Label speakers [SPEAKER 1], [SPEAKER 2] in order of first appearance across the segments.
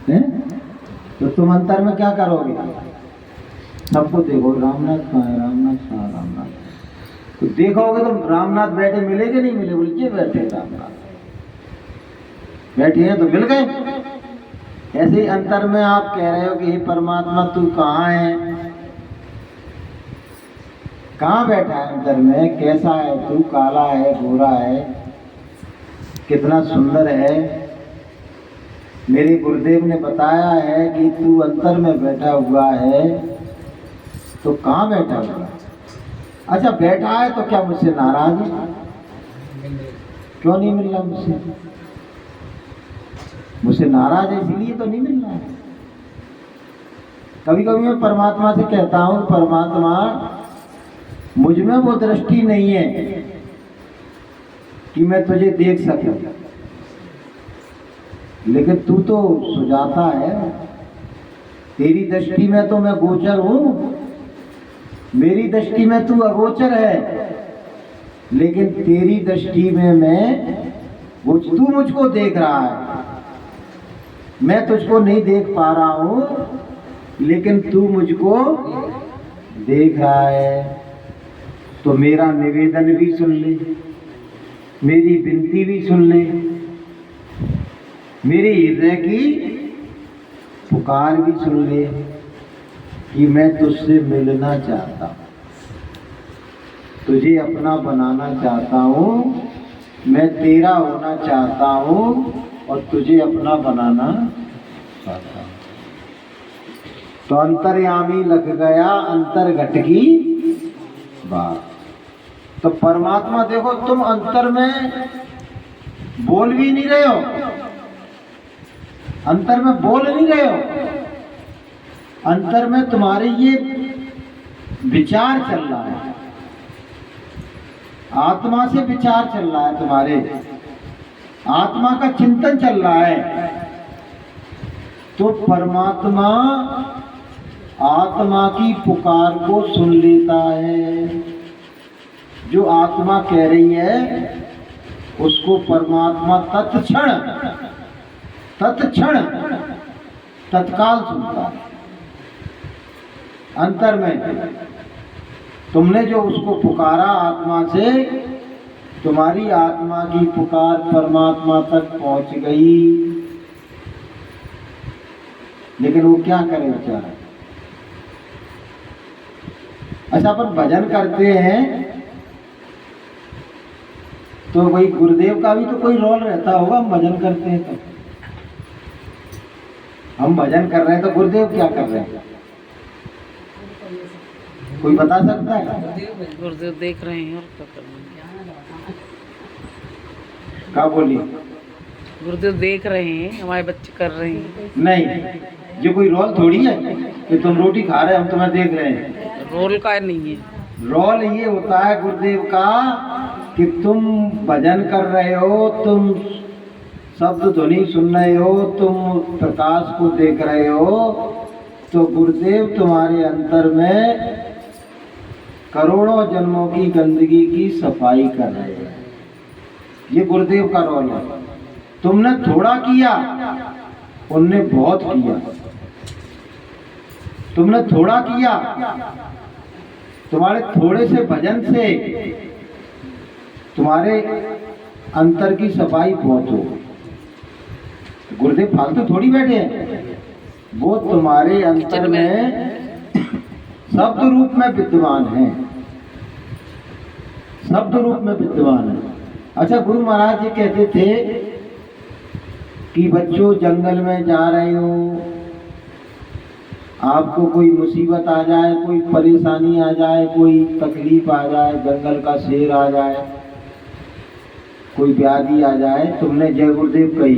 [SPEAKER 1] हैं? तो तुम अंतर में क्या करोगे? सबको देखो, रामनाथ कहाँ है, रामनाथ कहाँ, रामनाथ। तो देखोगे तो रामनाथ बैठे मिलेंगे नहीं मिले, बोले ये बैठे रामनाथ बैठे हैं तो मिल गए। ऐसे ही अंतर में आप कह रहे हो कि हे परमात्मा तू कहाँ है, कहाँ बैठा है अंतर में, कैसा है तू, काला है, गोरा है, कितना सुंदर है। मेरे गुरुदेव ने बताया है कि तू अंतर में बैठा हुआ है, तो कहाँ बैठा हुआ है? अच्छा बैठा है तो क्या मुझसे नाराज है? क्यों नहीं मिल रहा मुझसे? मुझसे नाराज है इसीलिए तो नहीं मिल रहा है। कभी कभी मैं परमात्मा से कहता हूँ, परमात्मा मुझ में वो दृष्टि नहीं है कि मैं तुझे देख सकूं, लेकिन तू तो सुजाता है, तेरी दृष्टि में तो मैं गोचर हूं, मेरी दृष्टि में तू अगोचर है, लेकिन तेरी दृष्टि में मैं तू मुझको देख रहा है, मैं तुझको नहीं देख पा रहा हूं, लेकिन तू मुझको देख रहा है। तो मेरा निवेदन भी सुन ले, मेरी विनती भी सुन ले, मेरे हृदय की पुकार भी सुन ले कि मैं तुझसे मिलना चाहता हूँ, तुझे अपना बनाना चाहता हूँ, मैं तेरा होना चाहता हूँ और तुझे अपना बनाना चाहता हूँ। तो अंतर्यामी लग गया अंतर घट की बात। तो परमात्मा देखो तुम अंतर में बोल भी नहीं रहे हो, अंतर में बोल नहीं रहे हो, अंतर में तुम्हारे ये विचार चल रहा है, आत्मा से विचार चल रहा है, तुम्हारे आत्मा का चिंतन चल रहा है। तो परमात्मा आत्मा की पुकार को सुन लेता है, जो आत्मा कह रही है उसको परमात्मा तत्क्षण तत्काल सुनता है। अंतर में तुमने जो उसको पुकारा आत्मा से, तुम्हारी आत्मा की पुकार परमात्मा तक पहुंच गई, लेकिन वो क्या करे बेचारा। अच्छा अपन भजन करते हैं तो भाई गुरुदेव का भी तो कोई रोल रहता होगा, हम भजन करते हैं तो हम भजन कर रहे हैं तो गुरुदेव क्या कर रहे हैं, कोई बता सकता है?
[SPEAKER 2] गुरुदेव देख रहे हैं और क्या कर रहे हैं।
[SPEAKER 1] क्या बोली?
[SPEAKER 2] गुरुदेव देख रहे हैं, हमारे बच्चे कर रहे हैं।
[SPEAKER 1] नहीं, ये कोई रोल थोड़ी है कि तुम रोटी खा रहे हम तुम्हें देख रहे हैं।
[SPEAKER 2] रोल का नहीं है,
[SPEAKER 1] रोल ये होता है गुरुदेव का कि तुम भजन कर रहे हो, तुम शब्द ध्वनि सुन रहे हो, तुम प्रकाश को देख रहे हो, तो गुरुदेव तुम्हारे अंतर में करोड़ों जन्मों की गंदगी की सफाई कर रहे हैं। ये गुरुदेव का रोल है। तुमने थोड़ा किया, उनने बहुत किया। तुमने थोड़ा किया, तुम्हारे थोड़े से भजन से तुम्हारे अंतर की सफाई बहुत हो। गुरुदेव फालतू थोड़ी बैठे हैं, वो तुम्हारे अंतर में शब्द रूप में विद्यमान है, शब्द रूप में विद्यमान है। अच्छा गुरु महाराज जी कहते थे कि बच्चों जंगल में जा रहे हो, आपको कोई मुसीबत आ जाए, कोई परेशानी आ जाए, कोई तकलीफ आ जाए, जंगल का शेर आ जाए, कोई व्याधि आ जाए, तुमने जय गुरुदेव कही,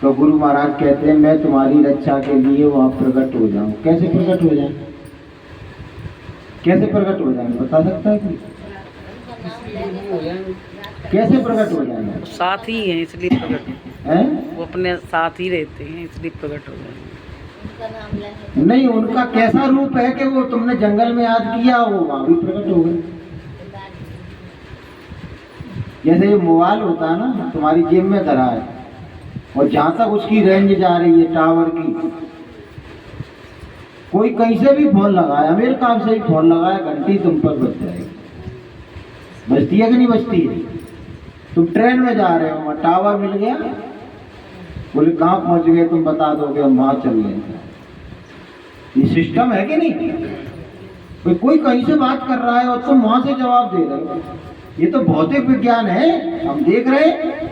[SPEAKER 1] तो गुरु महाराज कहते हैं मैं तुम्हारी रक्षा के लिए वहां प्रकट हो जाऊं। कैसे प्रकट हो जाए, कैसे प्रकट हो जाए, बता सकता है कोई? कैसे प्रकट हो जाए?
[SPEAKER 2] साथ ही हैं इसलिए प्रकट
[SPEAKER 1] हैं?
[SPEAKER 2] वो अपने साथ ही रहते हैं इसलिए प्रकट हो जाए।
[SPEAKER 1] नहीं, उनका कैसा रूप है कि वो तुमने जंगल में याद किया, वो वहां भी प्रकट हो गए। जैसे ये मोबाइल होता है ना, तुम्हारी जेब में धरा है, और जहां तक उसकी रेंज जा रही है टावर की, कोई कहीं से भी फोन लगाया, अमेरिका से ही फोन लगाया, घंटी तुम पर बज जाएगी। बजती है कि नहीं बजती है? तुम ट्रेन में जा रहे हो, वहां टावर मिल गया, बोले कहाँ पहुंच गए, तुम बता दोगे, हम वहां चल गए। ये सिस्टम है कि नहीं? कोई कहीं से बात कर रहा है और तुम वहां से जवाब दे रहे हो। ये तो भौतिक विज्ञान है, हम देख रहे हैं।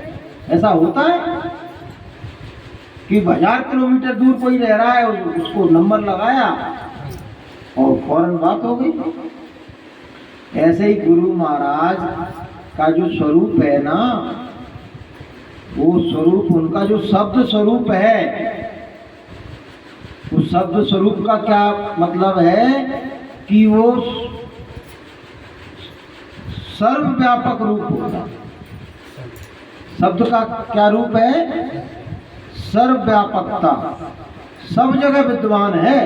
[SPEAKER 1] ऐसा होता है कि 1000 किलोमीटर दूर कोई रह रहा है, उसको नंबर लगाया और फौरन बात हो गई। ऐसे ही गुरु महाराज का जो स्वरूप है ना, वो स्वरूप उनका जो शब्द स्वरूप है, उस शब्द स्वरूप का क्या मतलब है कि वो सर्वव्यापक रूप होगा। शब्द का क्या रूप है? सर्वव्यापकता, सब जगह विद्यमान है।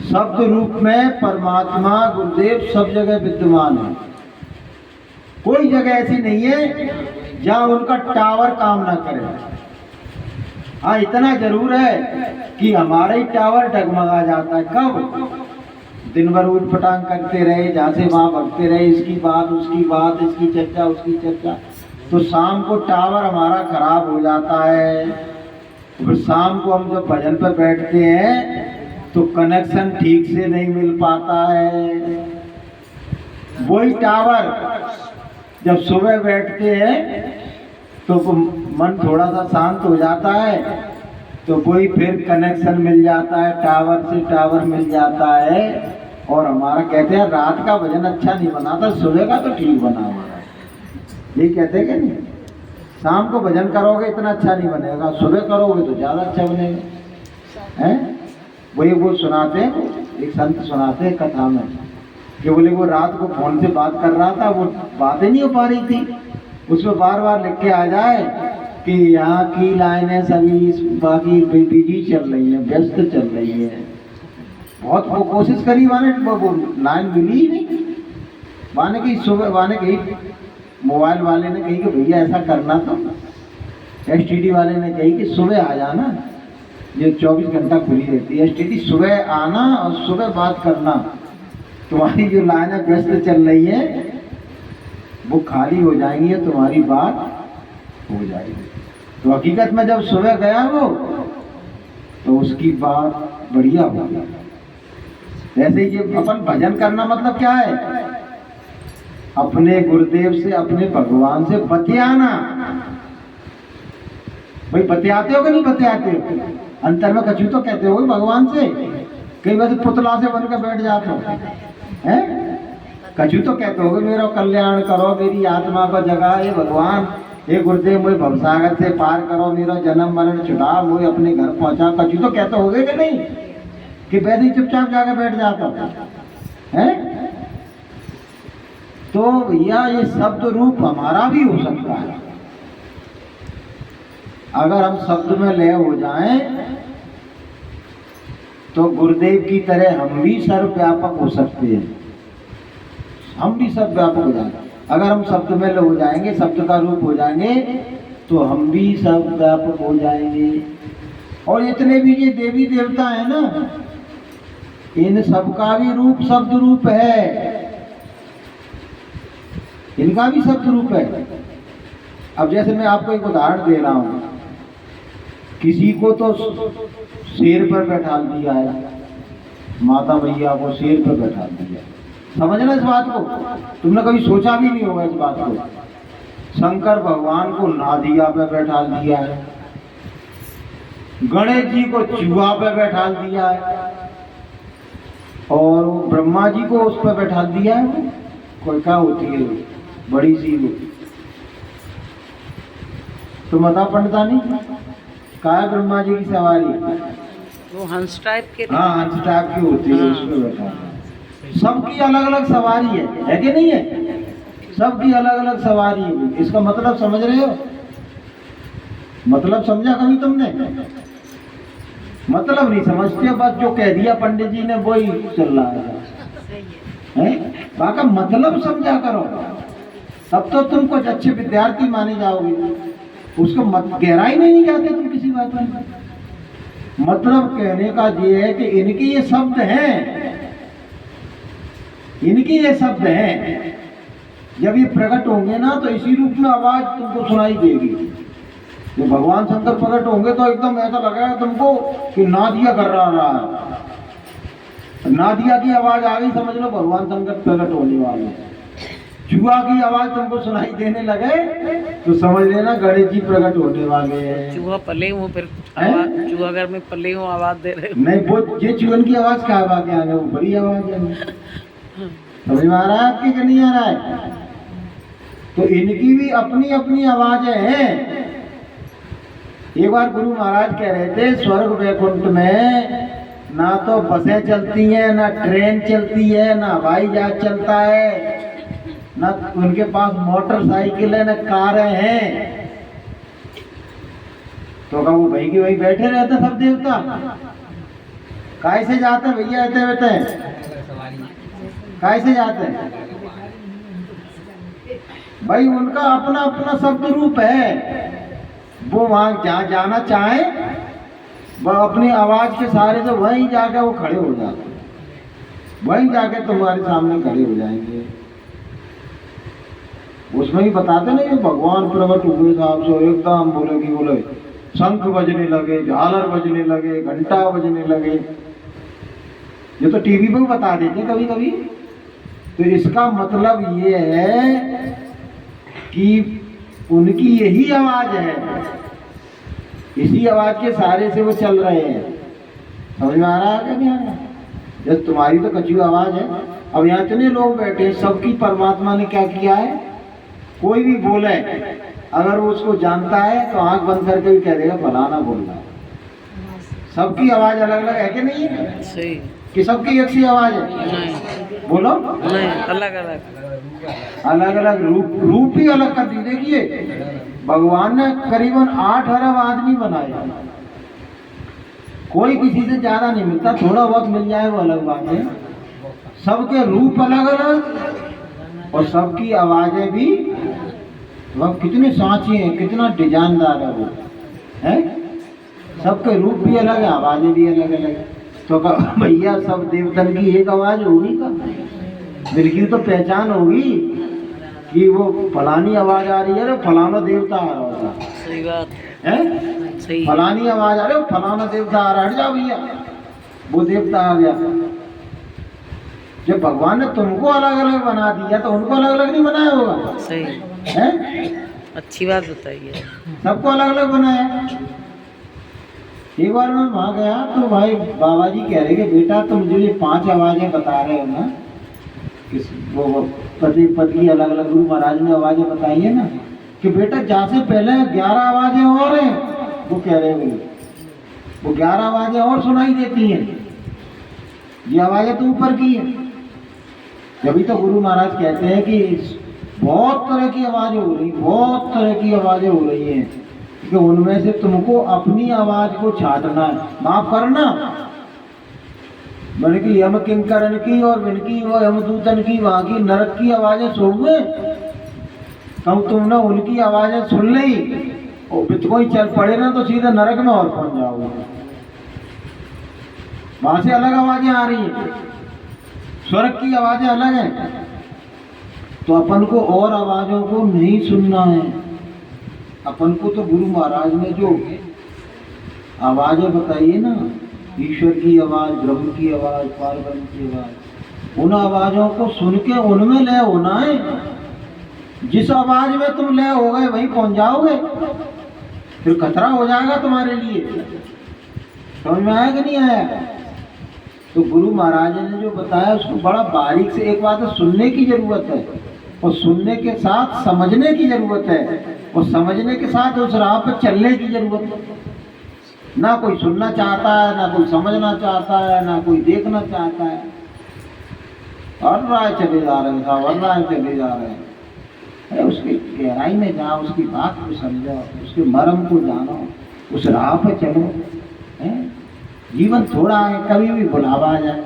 [SPEAKER 1] शब्द रूप में परमात्मा गुरुदेव सब जगह विद्यमान है। कोई जगह ऐसी नहीं है जहां उनका टावर काम ना करे। हाँ, इतना जरूर है कि हमारा ही टावर डगमगा जाता है। कब? दिन भर उठ पटांग करते रहे, जहाँ से वहां भगते रहे, इसकी बात उसकी बात, इसकी चर्चा उसकी चर्चा, तो शाम को टावर हमारा खराब हो जाता है। फिर शाम को हम जब भजन पर बैठते हैं तो कनेक्शन ठीक से नहीं मिल पाता है। वही टावर जब सुबह बैठते हैं तो मन थोड़ा सा शांत हो जाता है, तो वही फिर कनेक्शन मिल जाता है, टावर से टावर मिल जाता है। और हमारा कहते हैं रात का भजन अच्छा नहीं बना था, सुबह का तो ठीक बना हुआ है। ये कहते हैं कि नहीं? शाम को भजन करोगे इतना अच्छा नहीं बनेगा, सुबह करोगे तो ज़्यादा अच्छा बनेगा। हैं? वही वो सुनाते हैं, एक संत सुनाते हैं कथा में कि बोले वो रात को फोन से बात कर रहा था, वो बातें नहीं हो पा रही थी, उसमें बार बार लिख के आ जाए कि यहाँ की लाइनें सभी बाकी बिजी चल रही हैं, व्यस्त चल रही है। बहुत वो कोशिश करी, वाने वो लाइन मिली ही नहीं। वाने की सुबह वाने कही, मोबाइल वाले ने कही कि भैया ऐसा करना, तो एसटीडी वाले ने कही कि सुबह आ जाना, ये 24 घंटा खुली रहती है एसटीडी, सुबह आना और सुबह बात करना, तुम्हारी जो लाइनें व्यस्त चल रही है वो खाली हो जाएंगी, तुम्हारी बात हो जाएगी। तो हकीकत में जब सुबह गया वो, तो उसकी बात बढ़िया हो गई। जैसे ये अपन भजन करना मतलब क्या है? अपने गुरुदेव से, अपने भगवान से बतियाना। भाई बतियाते हो कि नहीं बतियाते हो? अंतर में कछु तो कहते हो भगवान से, कई वैसे पुतला से बनकर बैठ जाते हो हैं? कछु तो कहते हो मेरा कल्याण करो, मेरी आत्मा को जगा, ये भगवान, ये गुरुदेव मुझे भवसागर से पार करो, मेरा जन्म मरण छुटा, मुझे अपने घर पहुंचा। कछु तो कहते हो कि नहीं? कि वैसे ही चुपचाप जाकर बैठ जाता है? तो भैया ये शब्द रूप हमारा भी हो सकता है। अगर हम शब्द में लय हो जाएं तो गुरुदेव की तरह हम भी सर्वव्यापक हो सकते हैं। हम भी सर्वव्यापक हो जाएंगे अगर हम शब्द में लय हो जाएंगे, शब्द का रूप हो जाएंगे, तो हम भी सर्वव्यापक हो जाएंगे। और इतने भी ये देवी देवता है ना, इन सबका भी रूप शब्द रूप है, इनका भी शब्द रूप है। अब जैसे मैं आपको एक उदाहरण दे रहा हूं, किसी को तो शेर पर बैठा दिया है, माता मैया को शेर पर बैठा दिया, समझना इस बात को। तुमने कभी सोचा भी नहीं होगा इस बात को। शंकर भगवान को नादिया पे बैठा दिया है, गणेश जी को चूहा पे बैठा दिया है, और ब्रह्मा जी को उस पर बैठा दिया है। कोई क्या होती है बड़ी सी वो, तो मता पंडिता नहीं का है ब्रह्मा जी की सवारी,
[SPEAKER 2] वो हंस टाइप के।
[SPEAKER 1] हाँ, हंस टाइप की होती है, उस पर बैठा। सबकी अलग अलग सवारी है कि नहीं है? सबकी अलग अलग सवारी है। इसका मतलब समझ रहे हो? मतलब समझा कभी तुमने? मतलब नहीं समझते, बस जो कह दिया पंडित जी ने वही चल रहा है। बाका मतलब समझा करो। तब तो तुम कुछ अच्छे विद्यार्थी माने जाओगे। उसको गहराई में नहीं जाते तुम किसी बात में। मतलब कहने का ये है कि इनके ये शब्द हैं, इनके ये शब्द हैं, जब ये प्रकट होंगे ना तो इसी रूप में आवाज तुमको सुनाई देगी। जब भगवान शंकर प्रकट होंगे तो एकदम ऐसा लगेगा तुमको कि नादिया कर रहा है। नादिया की आवाज आ गई, समझ लो भगवान शंकर प्रकट होने वाले हैं। चूहा की आवाज तुमको सुनाई देने लगे तो समझ लेना गणेश जी प्रकट होने वाले हैं।
[SPEAKER 2] चूहा पले हूँ, फिर चूहा घर में पले हूँ, आवाज दे रहे
[SPEAKER 1] नहीं, वो ये चूहन की आवाज क्या आवाज आ गई, वो बड़ी आवाज है। समझ में आ रहा है आपकी कि नहीं आ रहा है? तो इनकी भी अपनी अपनी आवाजें हैं। एक बार गुरु महाराज कह रहे थे स्वर्ग वैकुंठ में ना तो बसें चलती हैं, ना ट्रेन चलती है, ना हवाई जहाज चलता है, ना उनके पास मोटरसाइकिल है, ना कारें हैं। तो कहा वो भाई के वही बैठे रहते सब देवता, काय से जाते हैं भैया? ऐसे काय से जाते हैं भाई? उनका अपना अपना शब्द रूप है। वो वहां जहाँ जाना चाहे वह अपनी आवाज के सहारे से वहीं जाके वो खड़े हो जाते, वहीं जाके तुम्हारे सामने खड़े हो जाएंगे। उसमें ही बताते नहीं कि भगवान प्रकट हुए साहब से एकदम बोले कि बोले शंख बजने लगे, झालर बजने लगे, घंटा बजने लगे। ये तो टीवी पे बता देते कभी कभी। तो इसका मतलब ये है कि उनकी यही आवाज है, इसी आवाज के सहारे से वो चल रहे हैं। समझ में आ रहा है क्या? जब तुम्हारी तो कचू आवाज है। अब यहाँ इतने लोग बैठे, सबकी परमात्मा ने क्या किया है, कोई भी बोले अगर वो उसको जानता है तो आंख बंद करके भी कह देगा फलाना बोल रहा है। सबकी आवाज अलग अलग है कि नहीं है?
[SPEAKER 2] सही।
[SPEAKER 1] कि सबकी एक सी आवाज है?
[SPEAKER 2] नहीं,
[SPEAKER 1] बोलो।
[SPEAKER 2] नहीं, अलग अलग
[SPEAKER 1] अलग अलग रूप ही अलग कर दी। देखिए भगवान ने करीबन 8 अरब आदमी बनाए, कोई किसी से ज्यादा नहीं मिलता, थोड़ा बहुत मिल जाए वो अलग बात है। सबके रूप अलग अलग और सबकी आवाजें भी, वह कितने सांची हैं, कितना डिजाइनदार है वो है। सबके रूप भी अलग है, आवाजें भी अलग अलग। तो भैया सब देवतन की एक आवाज होगी का? बिल्कुल तो पहचान होगी कि वो फलानी आवाज आ रही है, अरे फलाना देवता आ रहा होगा।
[SPEAKER 2] सही बात
[SPEAKER 1] है,
[SPEAKER 2] सही।
[SPEAKER 1] फलानी आवाज आ रही है, फलाना देवता आ रहा है, हट जाओ भैया वो देवता आ गया। जब भगवान ने तुमको अलग अलग बना दिया तो उनको अलग अलग नहीं बनाया होगा?
[SPEAKER 2] सही
[SPEAKER 1] है,
[SPEAKER 2] अच्छी बात बताइए।
[SPEAKER 1] सबको अलग अलग बनाया। एक बार मैं वहां गया तो भाई बाबा जी कह रहे कि बेटा तुम जो ये 5 आवाजें बता रहे हो ना, वो पति पत्नी अलग अलग, गुरु महाराज ने आवाजें बताई है ना, कि बेटा जहाँ से पहले 11 आवाजें और हैं, वो कह रहे हैं वो 11 आवाजें और सुनाई देती हैं, ये आवाजें तो ऊपर की है। जब तो गुरु महाराज कहते हैं कि बहुत तरह की आवाजें हो रही, बहुत तरह की आवाजें हो रही हैं, कि उनमें से तुमको अपनी आवाज को छाटना है, माफ करना। मैंने कि यम किंकरन की और विनकी और यमदूतन की, वहां की नरक की आवाजें सुनोगे तो तुमने उनकी आवाजें सुन ली और कोई चल पड़े ना तो सीधे नरक में और पहुंच जाओगे। वहां से अलग आवाजें आ रही हैं, स्वर्ग की आवाजें अलग हैं। तो अपन को और आवाजों को नहीं सुनना है। अपन को तो गुरु महाराज ने जो आवाजें बताई है ना, ईश्वर की आवाज, ब्रह्म की आवाज, पार्वती की आवाज, उन आवाजों को सुन के उनमें लय होना है। जिस आवाज में तुम लय हो गए वहीं पहुंच जाओगे, फिर खतरा हो जाएगा तुम्हारे लिए। समझ में आया कि नहीं आया? तो गुरु महाराज ने जो बताया उसको बड़ा बारीक से, एक बात है सुनने की जरूरत है और सुनने के साथ समझने की जरूरत है और समझने के साथ उस राह पर चलने की जरूरत है। ना कोई सुनना चाहता है, ना कोई समझना चाहता है, ना कोई देखना चाहता है, और राह चले जा रहे हैं, और राह चले जा रहे हैं। अरे उसकी गहराई में जाओ, उसकी बात को समझो, उसके मर्म को जानो, उस राह पर चलो। जीवन थोड़ा है, कभी भी बुलावा आ जाए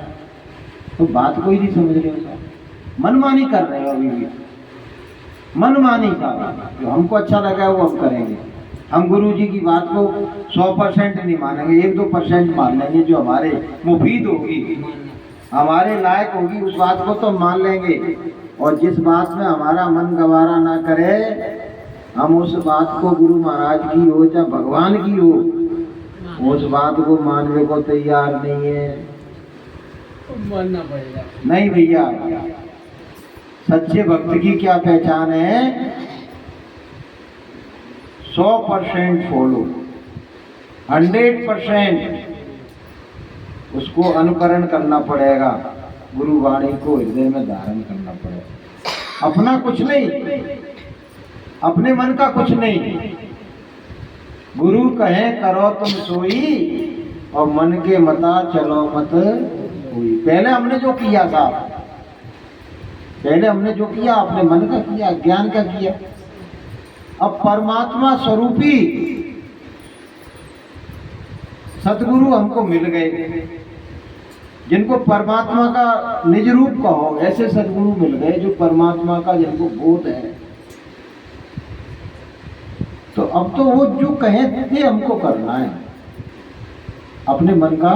[SPEAKER 1] तो बात कोई नहीं समझ रहे हो, मनमानी कर रहे हो अभी भी। मनमानी का, जो हमको अच्छा लगा है वो हम करेंगे। हम गुरु जी की बात को 100% नहीं मानेंगे, 1-2% मान लेंगे, जो हमारे मुफीद होगी, हमारे लायक होगी, उस बात को तो मान लेंगे। और जिस बात में हमारा मन गवारा ना करे, हम उस बात को गुरु महाराज की हो चाहे भगवान की हो, उस बात को मानने को तैयार नहीं है।
[SPEAKER 3] मानना पड़ेगा।
[SPEAKER 1] नहीं भैया, सच्चे भक्त की क्या पहचान है? 100% फॉलो, 100% उसको अनुकरण करना पड़ेगा, गुरु वाणी को हृदय में धारण करना पड़ेगा। अपना कुछ नहीं, अपने मन का कुछ नहीं। गुरु कहे करो तुम सोई, और मन के मता चलो मत कोई। पहले हमने जो किया था, पहले हमने जो किया अपने मन का किया, ज्ञान का किया। अब परमात्मा स्वरूपी सतगुरु हमको मिल गए, जिनको परमात्मा का निज रूप कहो, ऐसे सतगुरु मिल गए जो परमात्मा का जिनको बोध है। तो अब तो वो जो कहे थे हमको करना है, अपने मन का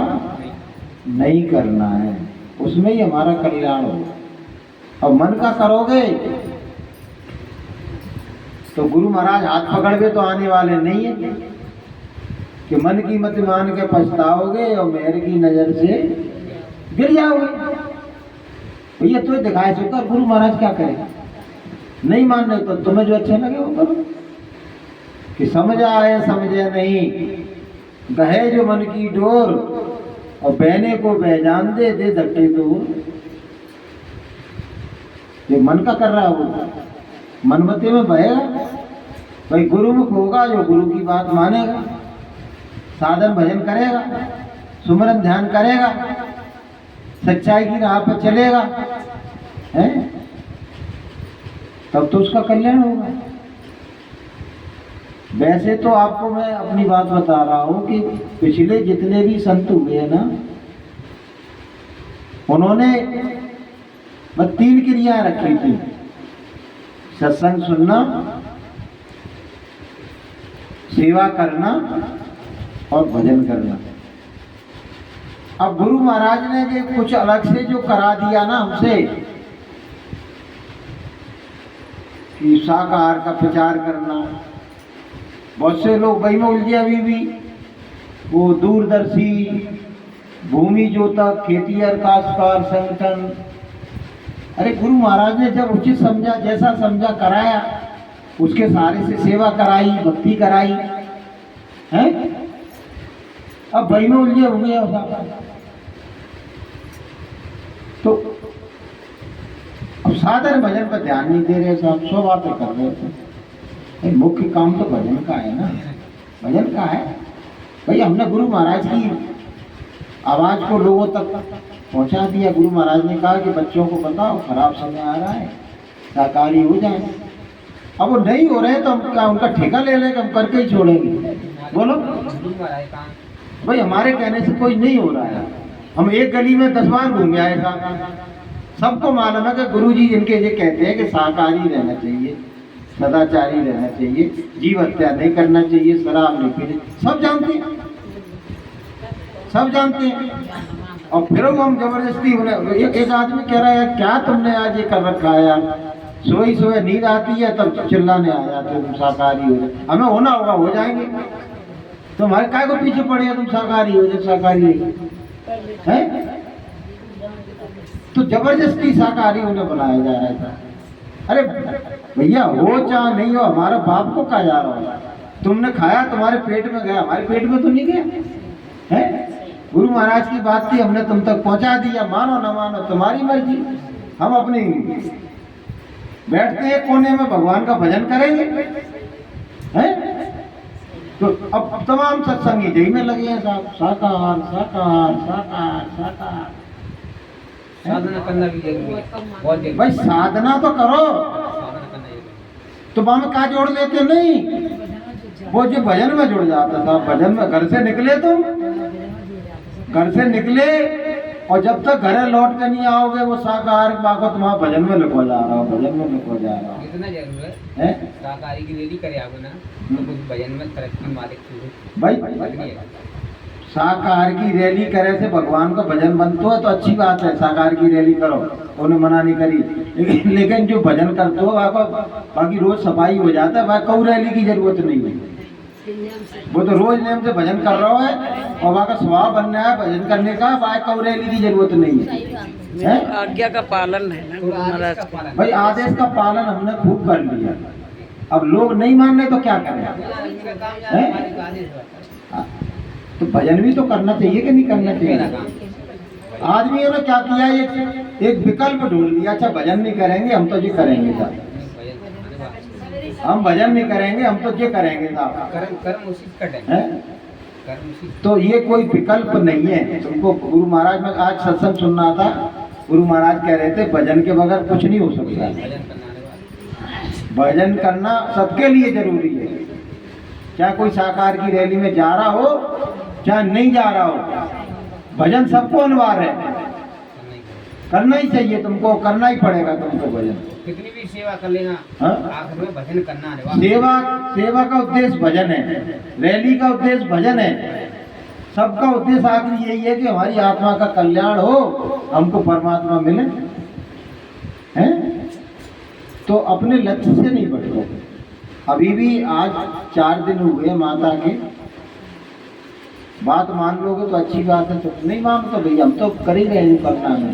[SPEAKER 1] नहीं करना है, उसमें ही हमारा कल्याण होगा। और मन का करोगे तो गुरु महाराज हाथ पकड़वे तो आने वाले नहीं है कि मन की मत मान के पछताओगे और मेहर की नजर से गिर जाओगे। भैया तो दिखाए चुका, गुरु महाराज क्या करेगा? नहीं मान रहे तो तुम्हें जो अच्छा लगे वो करो। कि समझ आए समझे नहीं, गहे जो मन की डोर, और बहने को बह जान दे, दे धक्के दूर। ये मन का कर रहा है वो, मनमते में बहेगा। भाई गुरुमुख होगा जो गुरु की बात मानेगा, साधन भजन करेगा, सुमरन ध्यान करेगा, सच्चाई की राह पर चलेगा, है तब तो उसका कल्याण होगा। वैसे तो आपको मैं अपनी बात बता रहा हूं कि पिछले जितने भी संत हुए हैं ना, उन्होंने बस 3 क्रियाएं रखी थी: सत्संग सुनना, सेवा करना और भजन करना। अब गुरु महाराज ने भी कुछ अलग से जो करा दिया ना हमसे, कि शाकाहार का प्रचार करना। बहुत से लोग वही में उलझे अभी भी, वो दूरदर्शी, भूमि जोतक, खेतिहर, काश्तकार संगठन। अरे गुरु महाराज ने जब उचित समझा, जैसा समझा कराया, उसके सहारे से सेवा कराई, भक्ति कराई है। अब वही में उलझे हुए हैं। तो अब साधन भजन पर ध्यान नहीं दे रहे साहब, 100 बातें कर रहे थे। मुख्य काम तो भजन का है ना, भजन का है। भाई हमने गुरु महाराज की आवाज को लोगों तक पहुंचा दिया। गुरु महाराज ने कहा कि बच्चों को बताओ खराब समय आ रहा है, शाकाहारी हो जाए। अब वो नहीं हो रहे तो हम क्या उनका ठेका ले लेंगे? हम करके ही छोड़ेंगे? बोलो भाई, हमारे कहने से कोई नहीं हो रहा है। हम एक गली में 10 बार घूम आए साहब, सबको मालूम है कि गुरु जी जिनके ये कहते हैं कि शाकाहारी रहना चाहिए, सदाचारी रहना चाहिए, जीव हत्या नहीं करना चाहिए, शराब नहीं पीनी, सब जानते हैं, सब जानते हैं। और फिर हम जबरदस्ती उन्हें, एक आदमी कह रहा है क्या तुमने आज ये कर रखा है यार, सोई सोए नींद आती है तब चिल्लाने आ जाते हो तुम शाकाहारी हो जाए। हमें होना होगा, हो जाएंगे। तुम्हारे काय को पीछे पड़े तुम शाकाहारी हो जाए, शाकाहारी है। तो जबरदस्ती शाकाहारी उन्हें बनाया जा रहा था। अरे भैया हो चाहे नहीं हो, हमारा बाप को कहा जा रहा है, तुमने खाया तुम्हारे पेट में गया, हमारे पेट में तो नहीं गया है। गुरु महाराज की बात थी, हमने तुम तक पहुंचा दिया, मानो ना मानो तुम्हारी मर्जी। हम अपनी बैठते हैं कोने में, भगवान का भजन करेंगे हैं। तो अब तमाम सत्संगी जही में लगे हैं साहब, शाकाहार शाकाहार शाकाहार शाकाहार।
[SPEAKER 3] साधना करना भी जरूरी है, बहुत जरूरी।
[SPEAKER 1] भाई साधना तो करो, तो वहां में क्या जोड़ लेते? नहीं, वो जो भजन में जुड़ जाता था। भजन में घर से निकले तुम, घर से निकले और जब तक घर लौट के नहीं आओगे वो शाकाहार बाको तुम्हारा भजन में लिखो जा रहा हो, भजन में लिखो जा रहा हो।
[SPEAKER 3] इतना जरूर
[SPEAKER 1] हैं?
[SPEAKER 3] शाकाहारी की रेडी करे आपको ना तो कुछ भजन में तरक्की मालिक की
[SPEAKER 1] भाई
[SPEAKER 3] लगनी है।
[SPEAKER 1] शाकाहार की रैली करे से भगवान का भजन बनता है तो अच्छी बात है, शाकाहार की रैली करो, उन्हें मना नहीं करी। लेकिन जो भजन करते हो वहाँ बाकी रोज सफाई हो जाता है, वहाँ कऊ रैली की जरूरत नहीं है। वो तो रोज नियम से भजन कर रहा है और वहाँ का स्वभाव बनना है भजन करने का, वहाँ कऊ रैली की जरूरत नहीं है।
[SPEAKER 2] आज्ञा का पालन है ना गुरु महाराज
[SPEAKER 3] का
[SPEAKER 2] का।
[SPEAKER 3] पालन।
[SPEAKER 1] भाई आदेश का पालन हमने खूब कर लिया, अब लोग नहीं मान रहे तो क्या करें?
[SPEAKER 3] इनका काम
[SPEAKER 1] हैं?
[SPEAKER 3] ज्यादा मालिक का आदेश होता है।
[SPEAKER 1] तो भजन भी तो करना चाहिए कि नहीं करना
[SPEAKER 3] मेरा
[SPEAKER 1] चाहिए?
[SPEAKER 3] काम
[SPEAKER 1] आदमियों ने क्या किया, एक विकल्प ढूंढ लिया, अच्छा भजन नहीं करेंगे हम तो ये करेंगे साहब, हम भजन नहीं करेंगे हम तो ये करेंगे साहब।
[SPEAKER 3] कर्म कर्म उसी का टाइम
[SPEAKER 1] हैं?
[SPEAKER 3] कर्म उसी
[SPEAKER 1] तो ये कोई विकल्प नहीं है तुमको। गुरु महाराज में आज सत्संग सुनना था, गुरु महाराज कह रहे थे भजन के बगैर कुछ नहीं हो सकता।
[SPEAKER 3] भजन करने वाले
[SPEAKER 1] भजन करना सबके लिए जरूरी है, चाहे कोई शाकाहार की रैली में जा रहा हो चाहे नहीं जा रहा हो, भजन सबको अनिवार्य है,
[SPEAKER 3] करना ही पड़ेगा।
[SPEAKER 1] करना ही चाहिए, तुमको करना ही पड़ेगा तुमको भजन।
[SPEAKER 3] कितनी भी सेवा कर लेना
[SPEAKER 1] हाँ?
[SPEAKER 3] आखिर में भजन करना अनिवार्य।
[SPEAKER 1] सेवा का उद्देश्य भजन है, रैली का उद्देश्य भजन है, सबका उद्देश्य आखिर यही है कि हमारी आत्मा का कल्याण हो, हमको परमात्मा मिले। हैं? तो अपने लक्ष्य से नहीं भटको। अभी भी आज 4 दिन हुए माता के, बात मान लोगे तो अच्छी बात है, तो नहीं मान तो भैया हम तो कर ही रहे हैं करना है।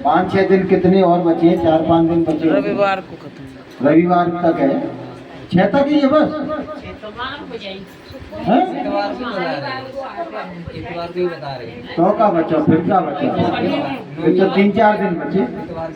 [SPEAKER 1] 5-6 दिन कितने और बचे हैं? 4-5 दिन बचे हैं।
[SPEAKER 2] रविवार को खत्म।
[SPEAKER 1] रविवार तक है, 6 तक ही है बस। हैं?
[SPEAKER 3] इतवार को बता रहे हैं। इतवार को ही बता रहे हैं।
[SPEAKER 1] तो का बचा, फिर क्या बचा? फिर तो 3-4 दिन बचे।
[SPEAKER 3] इतवार